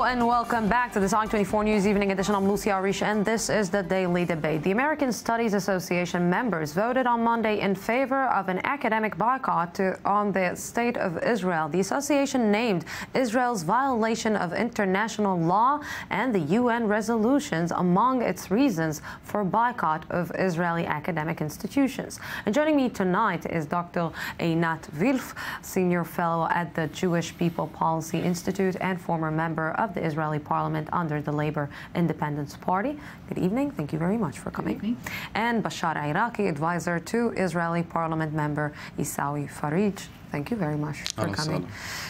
and welcome back to this I-24 News Evening Edition. I'm Lucia Arish, and this is the Daily Debate. The American Studies Association members voted on Monday in favor of an academic boycott on the State of Israel. The association named Israel's violation of international law and the UN resolutions among its reasons for boycott of Israeli academic institutions. And joining me tonight is Dr. Einat Wilf, Senior Fellow at the Jewish People Policy Institute and former member of the Israeli Parliament under the Labor Independence Party. Good evening. Thank you very much for coming. Good evening. And Bashar Iraqi, advisor to Israeli Parliament member Isawi Farij. Thank you very much for coming.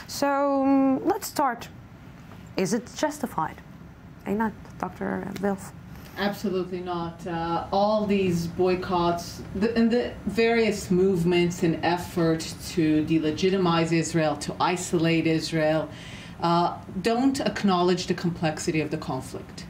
So let's start. Is it justified? Einat, Dr. Wilf? Absolutely not. All these boycotts and the various movements and effort to delegitimize Israel, to isolate Israel, don't acknowledge the complexity of the conflict.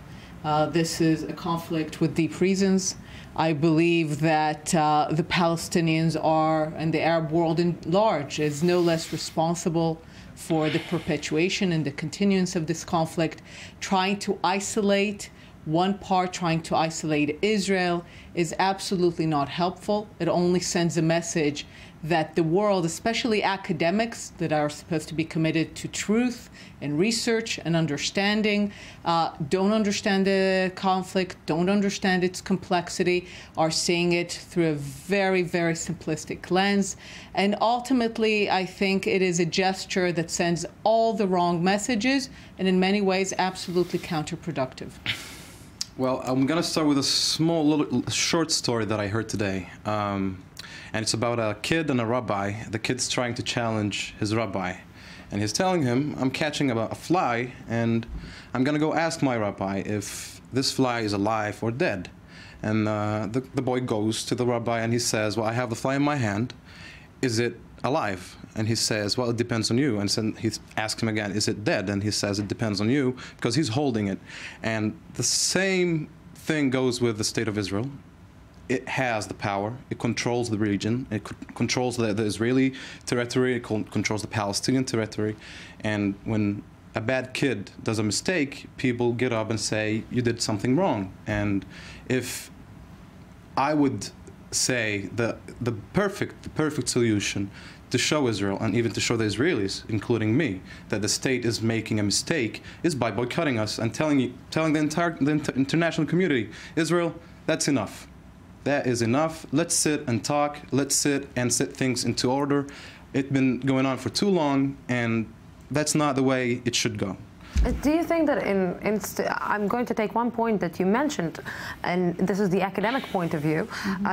This is a conflict with deep reasons. I believe that the Palestinians are, and the Arab world in large, is no less responsible for the perpetuation and the continuance of this conflict. Trying to isolate one part, trying to isolate Israel, is absolutely not helpful. It only sends a message that the world, especially academics that are supposed to be committed to truth and research and understanding, don't understand the conflict, don't understand its complexity, are seeing it through a very, very simplistic lens. And ultimately, I think it is a gesture that sends all the wrong messages and in many ways absolutely counterproductive. Well, I'm going to start with a small, short story that I heard today. And it's about a kid and a rabbi. The kid's trying to challenge his rabbi. And he's telling him, I'm catching a fly, and I'm going to go ask my rabbi if this fly is alive or dead. And the boy goes to the rabbi and he says, well, I have the fly in my hand. Is it alive? And he says, well, it depends on you. And so he asks him again, is it dead? And he says, it depends on you, because he's holding it. And the same thing goes with the State of Israel. It has the power. It controls the region. It controls the Israeli territory. It controls the Palestinian territory. And when a bad kid does a mistake, people get up and say, you did something wrong. And if I would say the perfect solution to show Israel, and even to show the Israelis, including me, that the state is making a mistake, is by boycotting us and telling the entire international community, Israel, that's enough. That is enough. Let's sit and talk. Let's sit and set things into order. It's been going on for too long, and that's not the way it should go. Do you think that I'm going to take one point that you mentioned, and this is the academic point of view.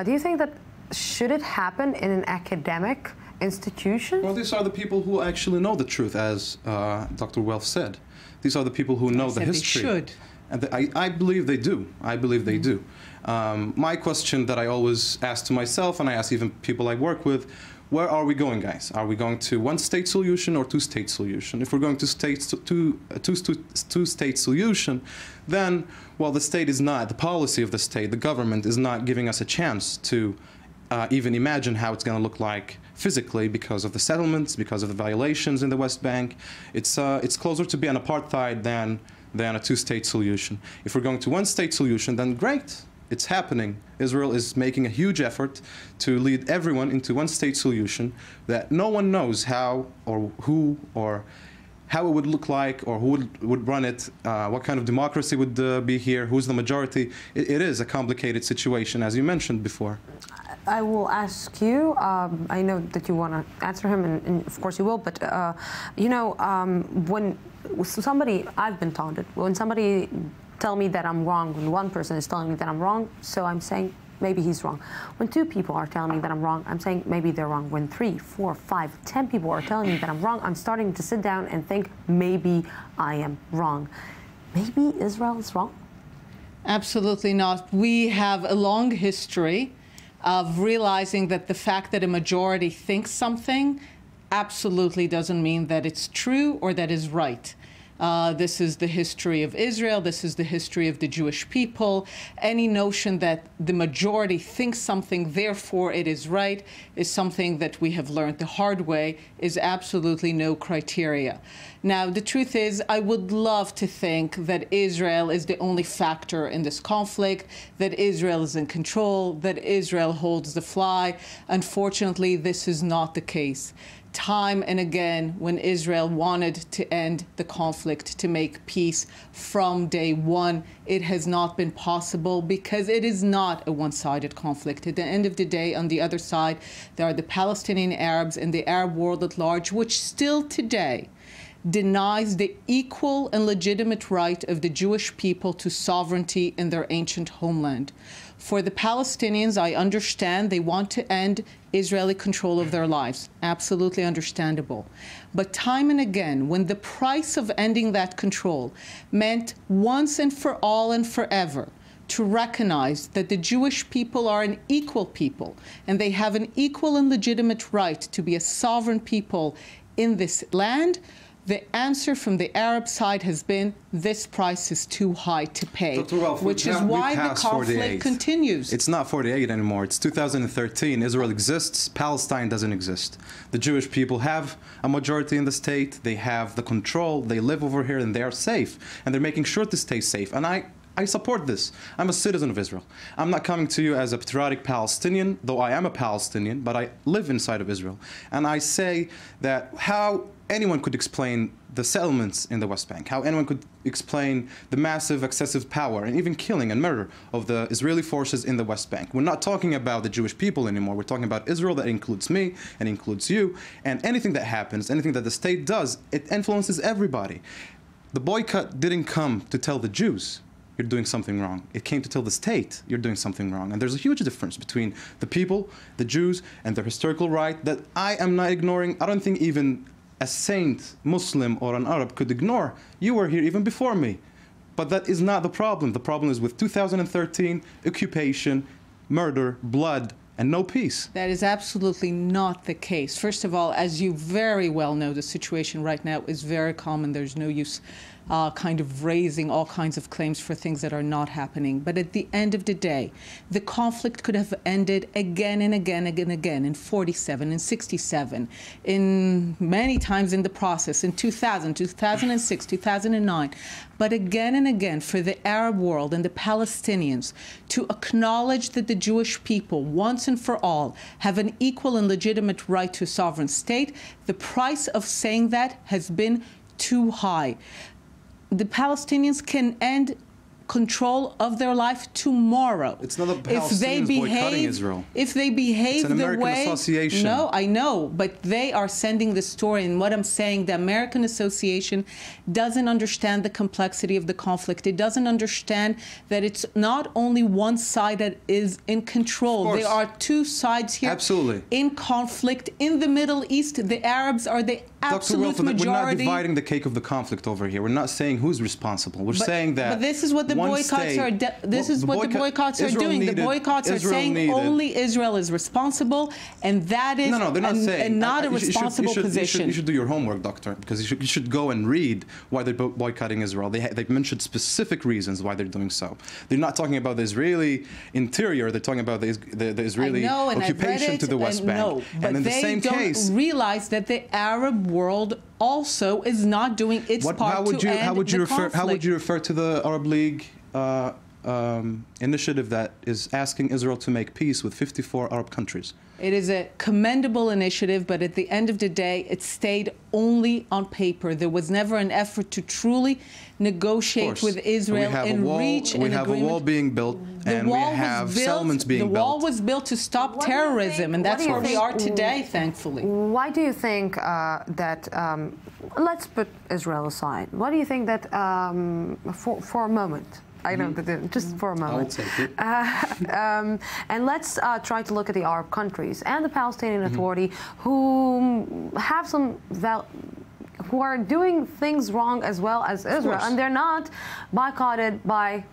Do you think that should it happen in an academic institution? Well, these are the people who actually know the truth, as Dr. Wilf said. These are the people who know the history. They should. And I believe they do. I believe they do. My question that I always ask to myself, and I ask even people I work with, where are we going, guys? Are we going to one-state solution or two-state solution? If we're going to two-state solution, then, well, the state is not, the policy of the state, the government is not giving us a chance to even imagine how it's going to look like physically because of the settlements, because of the violations in the West Bank. It's closer to be an apartheid than a two-state solution. If we're going to one-state solution, then great. It's happening. Israel is making a huge effort to lead everyone into one-state solution that no one knows how or who or how it would look like or who would run it, what kind of democracy would be here, who's the majority. It is a complicated situation, as you mentioned before. I will ask you, I know that you want to answer him, and of course you will, but you know, when somebody, I've been taunted, when somebody tell me that I'm wrong, when one person is telling me that I'm wrong, so I'm saying maybe he's wrong. When two people are telling me that I'm wrong, I'm saying maybe they're wrong. When 3, 4, 5, 10 people are telling me that I'm wrong, I'm starting to sit down and think maybe I am wrong. Maybe Israel is wrong? Absolutely not. We have a long history of realizing that the fact that a majority thinks something absolutely doesn't mean that it's true or that is right. This is the history of Israel. This is the history of the Jewish people. Any notion that the majority thinks something, therefore it is right, is something that we have learned the hard way, is absolutely no criteria. Now, the truth is, I would love to think that Israel is the only factor in this conflict, that Israel is in control, that Israel holds the flag. Unfortunately, this is not the case. Time and again, when Israel wanted to end the conflict, to make peace from day one, it has not been possible because it is not a one-sided conflict. At the end of the day, on the other side, there are the Palestinian Arabs and the Arab world at large, which still today denies the equal and legitimate right of the Jewish people to sovereignty in their ancient homeland. For the Palestinians, I understand they want to end Israeli control of their lives. Absolutely understandable. But time and again, when the price of ending that control meant once and for all and forever to recognize that the Jewish people are an equal people and they have an equal and legitimate right to be a sovereign people in this land, the answer from the Arab side has been this price is too high to pay, which is why the conflict continues. It's not 48 anymore. It's 2013. Israel exists. Palestine doesn't exist. The Jewish people have a majority in the state. They have the control. They live over here and they are safe. And they're making sure to stay safe. And I support this. I'm a citizen of Israel. I'm not coming to you as a patriotic Palestinian, though I am a Palestinian, but I live inside of Israel. And I say that how anyone could explain the settlements in the West Bank, how anyone could explain the massive excessive power and even killing and murder of the Israeli forces in the West Bank. We're not talking about the Jewish people anymore. We're talking about Israel. That includes me and includes you. And anything that happens, anything that the state does, it influences everybody. The boycott didn't come to tell the Jews you're doing something wrong. It came to tell the state you're doing something wrong. And there's a huge difference between the people, the Jews, and their historical right that I am not ignoring. I don't think even a saint, Muslim, or an Arab could ignore. You were here even before me. But that is not the problem. The problem is with 2013, occupation, murder, blood, and no peace. That is absolutely not the case. First of all, as you very well know, the situation right now is very calm and there's no use kind of raising all kinds of claims for things that are not happening. But at the end of the day, the conflict could have ended again and again and again in 47, in 67, in many times in the process, in 2000, 2006, 2009. But again and again, for the Arab world and the Palestinians to acknowledge that the Jewish people, once and for all, have an equal and legitimate right to a sovereign state, the price of saying that has been too high. The Palestinians can end control of their life tomorrow. It's not the Palestinians boycotting Israel. If they behave the way... It's an American association. No, I know, but they are sending the story. And what I'm saying, the American Association doesn't understand the complexity of the conflict. It doesn't understand that it's not only one side that is in control. There are two sides here in conflict. In the Middle East, the Arabs are the absolute majority. We're not dividing the cake of the conflict over here. We're not saying who's responsible. We're saying that. But this is what the boycotts are. This is what the boycotts are doing. The boycotts are saying only Israel is responsible, and that is no, they're not saying, and not a responsible position. You should do your homework, Doctor, because you should go and read why they're boycotting Israel. They mentioned specific reasons why they're doing so. They're not talking about the Israeli interior. They're talking about the Israeli occupation to the West Bank. But in the same case, don't realize that the Arab world also is not doing its part to end the conflict. How would you refer to the Arab League initiative that is asking Israel to make peace with 54 Arab countries? It is a commendable initiative, but at the end of the day, it stayed only on paper. There was never an effort to truly negotiate with Israel and reach an agreement. We have a wall being built, and we have settlements being built. The wall was built to stop terrorism, and that's where we are today, thankfully. Why do you think that, let's put Israel aside, why do you think that, for a moment, I know that just for a moment. I will take it. And let's try to look at the Arab countries and the Palestinian Authority, who have who are doing things wrong as well as Israel, and they're not boycotted by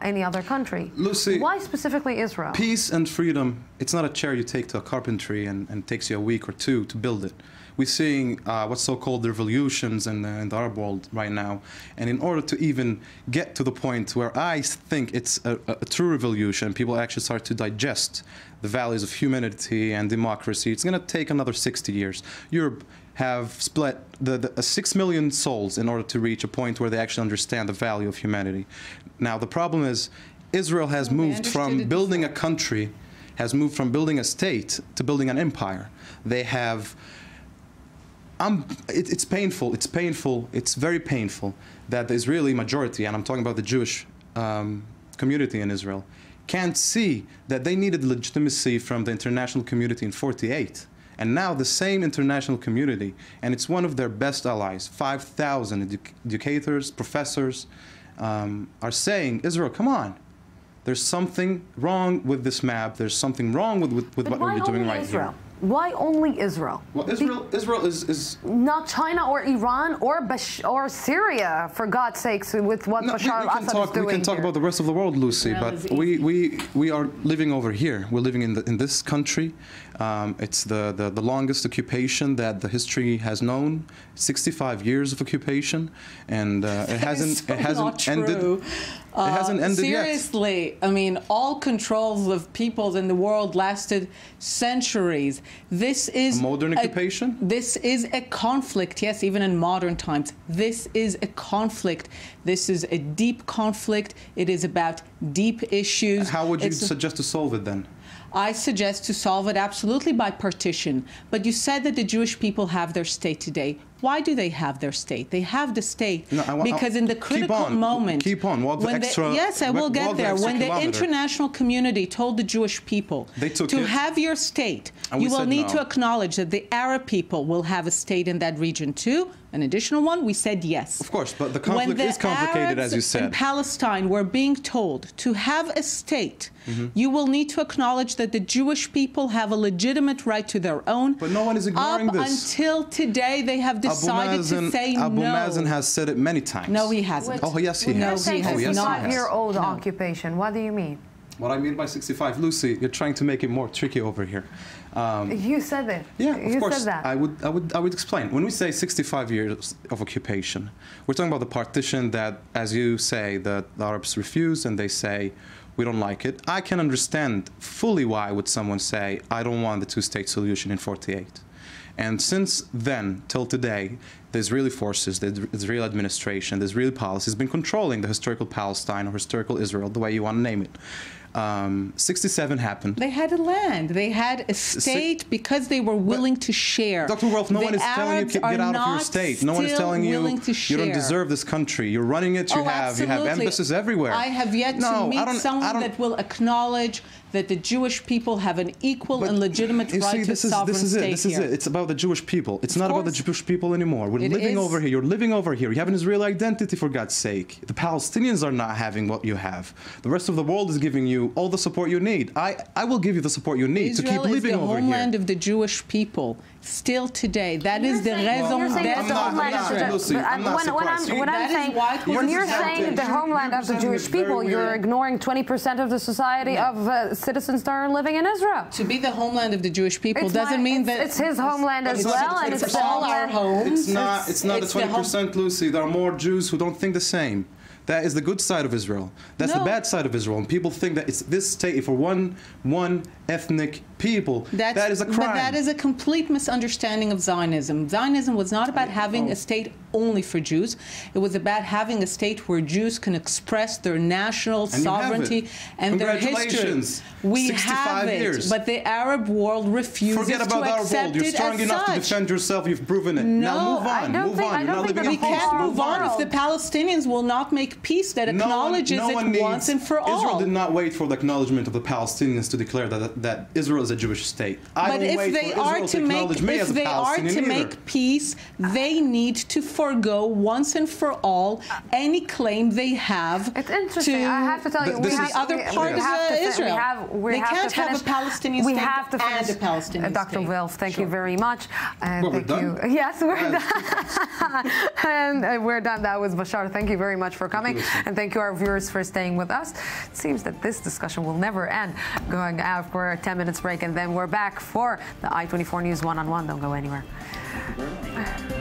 any other country. Lucy, why specifically Israel? Peace and freedom, it's not a chair you take to a carpentry and it takes you a week or two to build it. We're seeing what's so-called revolutions in the Arab world right now. And in order to even get to the point where I think it's a true revolution, people actually start to digest the values of humanity and democracy, it's going to take another 60 years. Europe have split the 6 million souls in order to reach a point where they actually understand the value of humanity. Now, the problem is Israel has moved from building a country, has moved from building a state to building an empire. They have, it's painful, it's very painful that the Israeli majority, and I'm talking about the Jewish community in Israel, can't see that they needed legitimacy from the international community in '48. And now the same international community, and it's one of their best allies, 5,000 educators, professors, are saying, Israel, come on. There's something wrong with this map. There's something wrong with what we're doing right here. Why only Israel? Well, Israel is not China or Iran or Syria, for God's sakes, with what Bashar Assad is doing. We can talk about the rest of the world, Lucy, but we are living over here. We're living in this country. It's the longest occupation that the history has known. 65 years of occupation, and it hasn't ended. It hasn't ended yet. Seriously, I mean, all controls of peoples in the world lasted centuries. This is a modern occupation? This is a conflict, yes, even in modern times. This is a conflict. This is a deep conflict. It is about deep issues. How would you suggest to solve it then? I suggest to solve it absolutely by partition. But you said that the Jewish people have their state today. Why do they have their state? They have the state because in the critical moment... Yes, I will get there. When the international community told the Jewish people to have your state, you will need to acknowledge that the Arab people will have a state in that region too. An additional one, we said yes. Of course, but the conflict is complicated, as you said. When the Arabs in Palestine were being told to have a state, you will need to acknowledge that the Jewish people have a legitimate right to their own. But no one is ignoring this. Until today, they have decided to say no. Abu Mazen has said it many times. No, he hasn't. Oh, yes, he has. No, he has not. 65-year-old occupation. What do you mean? What I mean by 65, Lucy, you're trying to make it more tricky over here. You said it. Yeah, of course. Said that. I would explain. When we say 65 years of occupation, we're talking about the partition that, as you say, the Arabs refuse and they say, we don't like it. I can understand fully why would someone say, I don't want the two-state solution in '48. And since then, till today, the Israeli forces, the Israeli administration, the Israeli policy has been controlling the historical Palestine or historical Israel, the way you want to name it. 67 happened. They had a land. They had a state because they were willing to share. Dr. Wilf, no one is telling you to get out of your state. No one is telling you you don't deserve this country. You're running it. You have embassies everywhere. I have yet to meet someone that will acknowledge that the Jewish people have an equal and legitimate right to sovereign state. This is it. It's about the Jewish people. It's not about the Jewish people anymore. We're living over here. You're living over here. You have an Israeli identity, for God's sake. The Palestinians are not having what you have. The rest of the world is giving you all the support you need. I will give you the support you need to keep living over here. Israel is the homeland of the Jewish people. Still today, that is the raison d'être of Israel. When you're saying the homeland of the Jewish people, you're ignoring 20% of the society of citizens that are living in Israel. To be the homeland of the Jewish people doesn't mean that it's his homeland as well, and it's all our homes. It's not the 20%, Lucy. There are more Jews who don't think the same. That is the good side of Israel. That's the bad side of Israel. And people think that it's this state for one ethnic people. That is a crime. But that is a complete misunderstanding of Zionism. Zionism was not about having a state only for Jews. It was about having a state where Jews can express their national sovereignty and their history. We have it, but the Arab world refuses to accept it as such. Forget about the Arab world. You're strong enough to defend yourself. You've proven it. Now move on. Move on. You're not living in we can't move on if the Palestinians will not make peace that acknowledges it once and for all. Israel did not wait for the acknowledgement of the Palestinians to declare that Israel is a Jewish state. But if they are to make peace, they need to forgo once and for all any claim they have. It's interesting. I have to tell you, this is the other part of Israel. They can't have a Palestinian state and a Palestinian state. Dr. Wilf, thank you very much. We're done? Yes, we're done. And we're done. That was Bashar. Thank you very much for coming. And thank you, our viewers, for staying with us. It seems that this discussion will never end. Going out for a 10 minutes break, and then we're back for the I-24 News One-on-One. Don't go anywhere. Thank you very much.